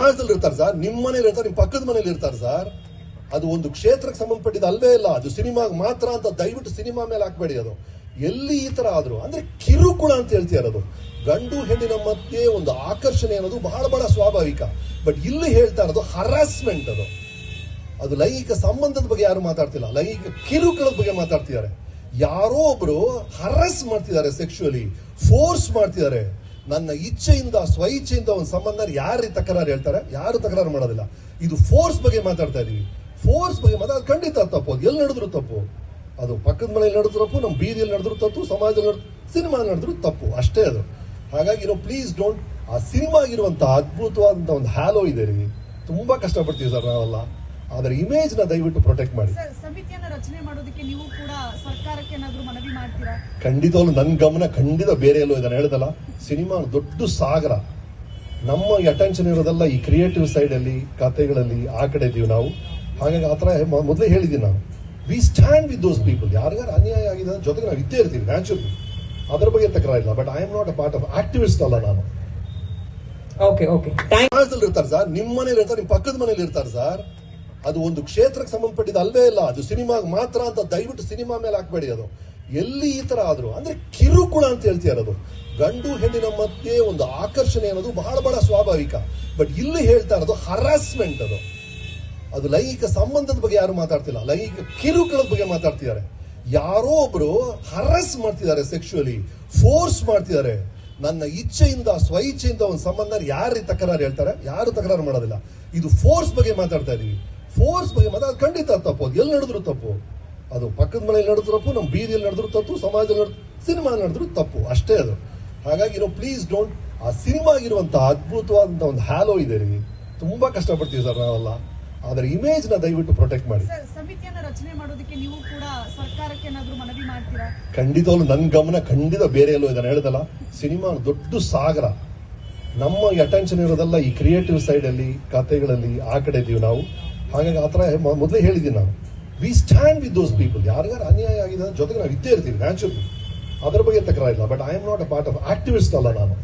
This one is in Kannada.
ಸಮಾಜದಲ್ಲಿ ಇರ್ತಾರೆ ಸರ್, ನಿಮ್ಮ ಮನೇಲಿ ಇರ್ತಾರೆ, ನಿಮ್ಮ ಪಕ್ಕದ ಮನೇಲಿ ಇರ್ತಾರೆ ಸರ್. ಅದು ಒಂದು ಕ್ಷೇತ್ರಕ್ಕೆ ಸಂಬಂಧಪಟ್ಟಿದ ಅಲ್ವೇ ಇಲ್ಲ, ಅದು ಸಿನಿಮಾಗೆ ಮಾತ್ರ ಅಂತ ದಯವಿಟ್ಟು ಸಿನಿಮಾ ಮೇಲೆ ಹಾಕ್ಬೇಡಿ. ಅದು ಎಲ್ಲಿ ಈ ತರ ಆದ್ರು ಅಂದ್ರೆ ಕಿರುಕುಳ ಅಂತ ಹೇಳ್ತಿರೋದು. ಗಂಡು ಹೆಣ್ಣಿನ ಮಧ್ಯೆ ಒಂದು ಆಕರ್ಷಣೆ ಅನ್ನೋದು ಬಹಳ ಬಹಳ ಸ್ವಾಭಾವಿಕ. ಬಟ್ ಇಲ್ಲಿ ಹೇಳ್ತಾ ಇರೋದು ಹರಾಸ್ಮೆಂಟ್. ಅದು ಲೈಂಗಿಕ ಸಂಬಂಧದ ಬಗ್ಗೆ ಯಾರು ಮಾತಾಡ್ತಿಲ್ಲ, ಲೈಂಗಿಕ ಕಿರುಕುಳದ ಬಗ್ಗೆ ಮಾತಾಡ್ತಿದ್ದಾರೆ. ಯಾರೋ ಒಬ್ರು ಹರಾಸ್ ಮಾಡ್ತಿದ್ದಾರೆ, ಸೆಕ್ಸುವಲಿ ಫೋರ್ಸ್ ಮಾಡ್ತಿದ್ದಾರೆ. ನನ್ನ ಇಚ್ಛೆಯಿಂದ ಸ್ವಇಚ್ಛೆಯಿಂದ ಒಂದು ಸಂಬಂಧ ಯಾರು ತಕರಾರು ಹೇಳ್ತಾರೆ? ಯಾರು ತಕರಾರು ಮಾಡೋದಿಲ್ಲ. ಇದು ಫೋರ್ಸ್ ಬಗ್ಗೆ ಮಾತಾಡ್ತಾ ಇದೀವಿ. ಫೋರ್ಸ್ ಬಗ್ಗೆ ಮಾತಾಡ ಖಂಡಿತ ತಪ್ಪು. ಅದು ಎಲ್ಲಿ ನಡೆದ್ರು ತಪ್ಪು. ಅದು ಪಕ್ಕದ ಮನೆಯಲ್ಲಿ ನಡೆದ್ರು ತಪ್ಪು, ನಮ್ಮ ಬೀದಿಯಲ್ಲಿ ನಡೆದ್ರು ತಪ್ಪು, ಸಮಾಜದಲ್ಲಿ ಸಿನಿಮಾ ನಡೆದ್ರು ತಪ್ಪು, ಅಷ್ಟೇ ಅದು. ಹಾಗಾಗಿ ಪ್ಲೀಸ್ ಡೋಂಟ್. ಆ ಸಿನಿಮಾಗಿರುವಂತಹ ಅದ್ಭುತವಾದಂತಹ ಒಂದು ಹ್ಯಾಲೋ ಇದೆ ರೀ. ತುಂಬಾ ಕಷ್ಟಪಡ್ತೀವಿ ಸರ್ ನಾವೆಲ್ಲ. ಅದರ ಇಮೇಜ್ ನ ದಯವಿಟ್ಟು ಪ್ರೊಟೆಕ್ಟ್ ಮಾಡಿ. ಸಮಿತಿಯನ್ನ ರಚನೆ ಮಾಡೋದಕ್ಕೆ ನೀವು ಕೂಡ ಸರ್ಕಾರಕ್ಕೆ ಏನಾದರೂ ಮನವಿ ಮಾಡ್ತೀರಾ? ಖಂಡಿತವಾಗ್ಲೂ ನನ್ನ ಗಮನ ಖಂಡಿತ ಬೇರೆ ಎಲ್ಲೋ ಇದನ್ನ ಹೇಳ್ದಲ್ಲ. ಸಿನಿಮಾ ದೊಡ್ಡ ಸಾಗರ. ನಮ್ಮ ಅಟೆನ್ಷನ್ ಇರೋದೆಲ್ಲ ಈ ಕ್ರಿಯೇಟಿವ್ ಸೈಡ್ ಅಲ್ಲಿ, ಕಥೆಗಳಲ್ಲಿ ಆ ಕಡೆ ಇದೀವಿ ನಾವು. ಹಾಗಾಗಿ ಆತರ ಮೊದಲೇ ಹೇಳಿದ್ದೀನಿ ನಾನು, we stand with those people. ಯಾರಿಗಾರು ಅನ್ಯಾಯ ಆಗಿದೆ ಜೊತೆಗೆ ನಾವು ಇದ್ದೇ ಇರ್ತೀವಿ ನ್ಯಾಚುರಲಿ. ಅದರ ಬಗ್ಗೆ ತಕರಾರಿಲ್ಲ. But I am not a part of activist ಅಲ್ಲ ನಾನು. ಸಮಾಜದಲ್ಲಿ ಇರ್ತಾರೆ ಸರ್, ನಿಮ್ಮ ಮನೇಲಿ ಇರ್ತಾರೆ, ನಿಮ್ಮ ಪಕ್ಕದ ಮನೇಲಿ ಇರ್ತಾರೆ ಸರ್. ಅದು ಒಂದು ಕ್ಷೇತ್ರಕ್ಕೆ ಸಂಬಂಧಪಟ್ಟಿದ ಅಲ್ವೇ ಇಲ್ಲ, ಅದು ಸಿನಿಮಾಗೆ ಮಾತ್ರ ಅಂತ ದಯವಿಟ್ಟು ಸಿನಿಮಾ ಮೇಲೆ ಹಾಕ್ಬೇಡಿ. ಅದು ಎಲ್ಲಿ ಈ ತರ ಆದ್ರು ಅಂದ್ರೆ ಕಿರುಕುಳ ಅಂತ ಹೇಳ್ತಿರೋದು. ಗಂಡು ಹೆಣ್ಣಿನ ಮಧ್ಯೆ ಒಂದು ಆಕರ್ಷಣೆ ಅನ್ನೋದು ಬಹಳ ಬಹಳ ಸ್ವಾಭಾವಿಕ. ಬಟ್ ಇಲ್ಲಿ ಹೇಳ್ತಾ ಇರೋದು ಹರಾಸ್ಮೆಂಟ್. ಅದು ಲೈಂಗಿಕ ಸಂಬಂಧದ ಬಗ್ಗೆ ಯಾರು ಮಾತಾಡ್ತಿಲ್ಲ, ಲೈಂಗಿಕ ಕಿರುಕುಳದ ಬಗ್ಗೆ ಮಾತಾಡ್ತಿದ್ದಾರೆ. ಯಾರೋ ಒಬ್ರು ಹರಾಸ್ ಮಾಡ್ತಿದ್ದಾರೆ, ಸೆಕ್ಸುವಲಿ ಫೋರ್ಸ್ ಮಾಡ್ತಿದ್ದಾರೆ. ನನ್ನ ಇಚ್ಛೆಯಿಂದ ಸ್ವಇಚ್ಛೆಯಿಂದ ಒಂದು ಸಂಬಂಧ ಯಾರು ತಕರಾರು ಹೇಳ್ತಾರೆ? ಯಾರು ತಕರಾರು ಮಾಡೋದಿಲ್ಲ. ಇದು ಫೋರ್ಸ್ ಬಗ್ಗೆ ಮಾತಾಡ್ತಾ ಇದೀವಿ. ಫೋರ್ಸ್ ಬಗ್ಗೆ ಮಾತಾಡ ಖಂಡಿತ ತಪ್ಪು. ಅದು ಎಲ್ಲಿ ನಡೆದ್ರು ತಪ್ಪು. ಅದು ಪಕ್ಕದ ಮನೆಯಲ್ಲಿ ನಡೆದ್ರು ತಪ್ಪು, ನಮ್ಮ ಬೀದಿಯಲ್ಲಿ ನಡೆದ್ರು ತಪ್ಪು, ಸಮಾಜದಲ್ಲಿ ಸಿನಿಮಾ ನಡೆದ್ರು ತಪ್ಪು, ಅಷ್ಟೇ ಅದು. ಹಾಗಾಗಿ ಪ್ಲೀಸ್ ಡೋಂಟ್. ಆ ಸಿನಿಮಾಗಿರುವಂತಹ ಅದ್ಭುತವಾದಂತಹ ಒಂದು ಹ್ಯಾಲೋ ಇದೆ ರೀ. ತುಂಬಾ ಕಷ್ಟಪಡ್ತೀವಿ ಸರ್ ನಾವೆಲ್ಲ. ಅದರ ಇಮೇಜ್ ನ ದಯವಿಟ್ಟು ಪ್ರೊಟೆಕ್ಟ್ ಮಾಡಿ. ಸಮಿತಿಯನ್ನ ರಚನೆ ಮಾಡೋದಕ್ಕೆ ನೀವು ಕೂಡ ಸರ್ಕಾರಕ್ಕೆ ಏನಾದರೂ ಮನವಿ ಮಾಡ್ತೀರಾ? ಖಂಡಿತವಾಗ್ಲೂ ನನ್ನ ಗಮನ ಖಂಡಿತ ಬೇರೆ ಎಲ್ಲೋ ಇದನ್ನ ಹೇಳ್ದಲ್ಲ. ಸಿನಿಮಾ ದೊಡ್ಡ ಸಾಗರ. ನಮ್ಮ ಅಟೆನ್ಷನ್ ಇರೋದೆಲ್ಲ ಈ ಕ್ರಿಯೇಟಿವ್ ಸೈಡ್ ಅಲ್ಲಿ, ಕಥೆಗಳಲ್ಲಿ ಆ ಕಡೆ ಇದೀವಿ ನಾವು. ಹಾಗಾಗಿ ಆತರ ಮೊದಲೇ ಹೇಳಿದ್ದೀನಿ ನಾನು, we stand with those people. ಯಾರಿಗಾರು ಅನ್ಯಾಯ ಆಗಿದೆ ಜೊತೆಗೆ ನಾವು ಇದ್ದೇ ಇರ್ತೀವಿ ನ್ಯಾಚುರಲಿ. ಅದರ ಬಗ್ಗೆ ತಕರಾರಿಲ್ಲ. But I am not a part of activist ಅಲ್ಲ ನಾನು.